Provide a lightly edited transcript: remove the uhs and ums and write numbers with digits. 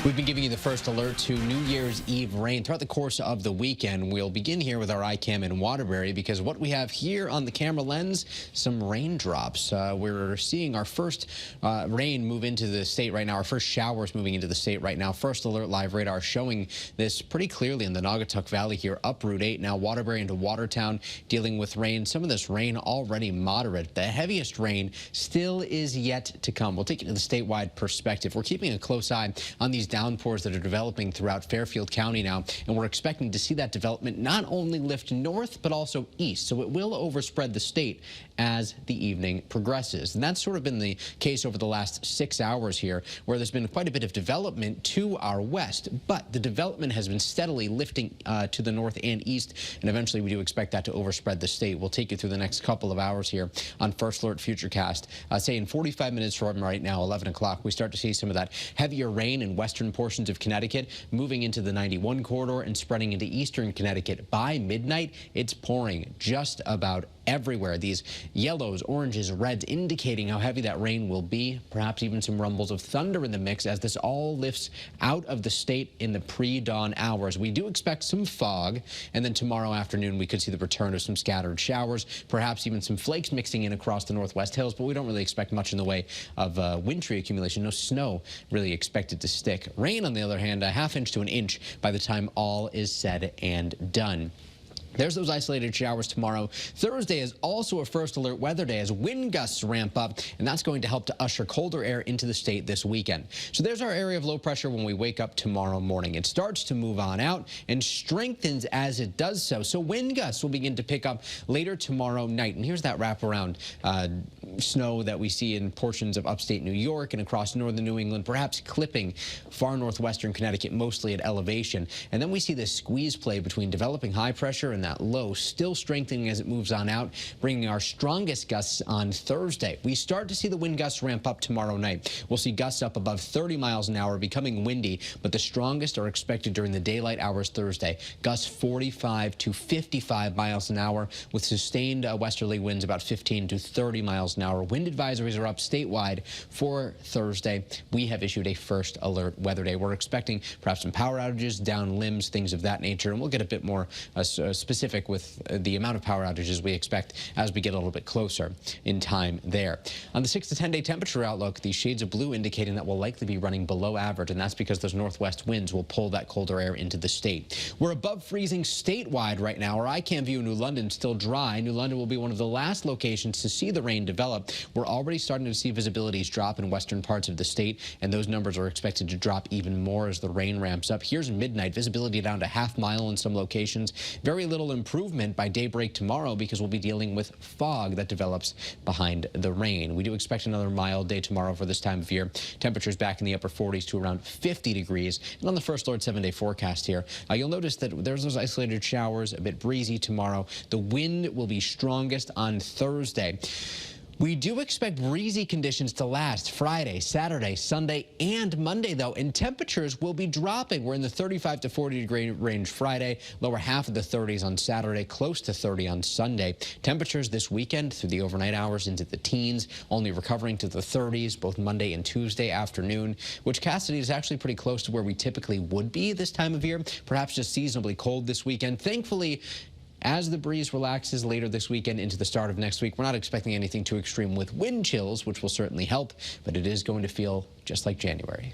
We've been giving you the first alert to New Year's Eve rain throughout the course of the weekend. We'll begin here with our iCam in Waterbury because what we have here on the camera lens, some raindrops. We're seeing our first rain move into the state right now, our first showers moving into the state right now. First alert live radar showing this pretty clearly in the Naugatuck Valley here, up Route 8. Now Waterbury into Watertown dealing with rain. Some of this rain already moderate. The heaviest rain still is yet to come. We'll take it to the statewide perspective. We're keeping a close eye on these downpours that are developing throughout Fairfield County now, and we're expecting to see that development not only lift north but also east, so it will overspread the state as the evening progresses. And that's sort of been the case over the last 6 hours here, where there's been quite a bit of development to our west, but the development has been steadily lifting to the north and east, and eventually we do expect that to overspread the state. We'll take you through the next couple of hours here on First Alert Futurecast. Say in 45 minutes from right now, 11 o'clock, we start to see some of that heavier rain in western portions of Connecticut, moving into the 91 corridor and spreading into eastern Connecticut. By midnight, it's pouring just about everywhere. These yellows, oranges, reds indicating how heavy that rain will be. Perhaps even some rumbles of thunder in the mix as this all lifts out of the state in the pre-dawn hours. We do expect some fog, and then tomorrow afternoon we could see the return of some scattered showers, perhaps even some flakes mixing in across the northwest hills, but we don't really expect much in the way of wintry accumulation. No snow really expected to stick. Rain, on the other hand, a ½ inch to an inch by the time all is said and done. There's those isolated showers tomorrow. Thursday is also a first alert weather day as wind gusts ramp up, and that's going to help to usher colder air into the state this weekend. So there's our area of low pressure when we wake up tomorrow morning. It starts to move on out and strengthens as it does so. So wind gusts will begin to pick up later tomorrow night. And here's that wraparound snow that we see in portions of upstate New York and across northern New England, perhaps clipping far northwestern Connecticut, mostly at elevation. And then we see this squeeze play between developing high pressure and that low, still strengthening as it moves on out, bringing our strongest gusts on Thursday. We start to see the wind gusts ramp up tomorrow night. We'll see gusts up above 30 miles an hour, becoming windy, but the strongest are expected during the daylight hours Thursday. Gusts 45 to 55 miles an hour with sustained westerly winds about 15 to 30 miles an hour. Wind advisories are up statewide for Thursday. We have issued a first alert weather day. We're expecting perhaps some power outages, down limbs, things of that nature, and we'll get a bit more specific with the amount of power outages we expect as we get a little bit closer in time there. On the 6 to 10 day temperature outlook, the shades of blue indicating that we'll likely be running below average, and that's because those northwest winds will pull that colder air into the state. We're above freezing statewide right now. Our iCam view in New London still dry. New London will be one of the last locations to see the rain develop. We're already starting to see visibilities drop in western parts of the state, and those numbers are expected to drop even more as the rain ramps up. Here's midnight, visibility down to ½ mile in some locations. Very little improvement by daybreak tomorrow because we'll be dealing with fog that develops behind the rain. We do expect another mild day tomorrow for this time of year. Temperatures back in the upper 40s to around 50 degrees. And on the First Alert 7-day forecast here, you'll notice that there's those isolated showers, a bit breezy tomorrow. The wind will be strongest on Thursday. We do expect breezy conditions to last Friday, Saturday, Sunday, and Monday, though, and temperatures will be dropping. We're in the 35 to 40 degree range Friday, lower half of the 30s on Saturday, close to 30 on Sunday. Temperatures this weekend through the overnight hours into the teens, only recovering to the 30s both Monday and Tuesday afternoon, which, Cassidy, is actually pretty close to where we typically would be this time of year, perhaps just seasonably cold this weekend. Thankfully, as the breeze relaxes later this weekend into the start of next week, we're not expecting anything too extreme with wind chills, which will certainly help, but it is going to feel just like January.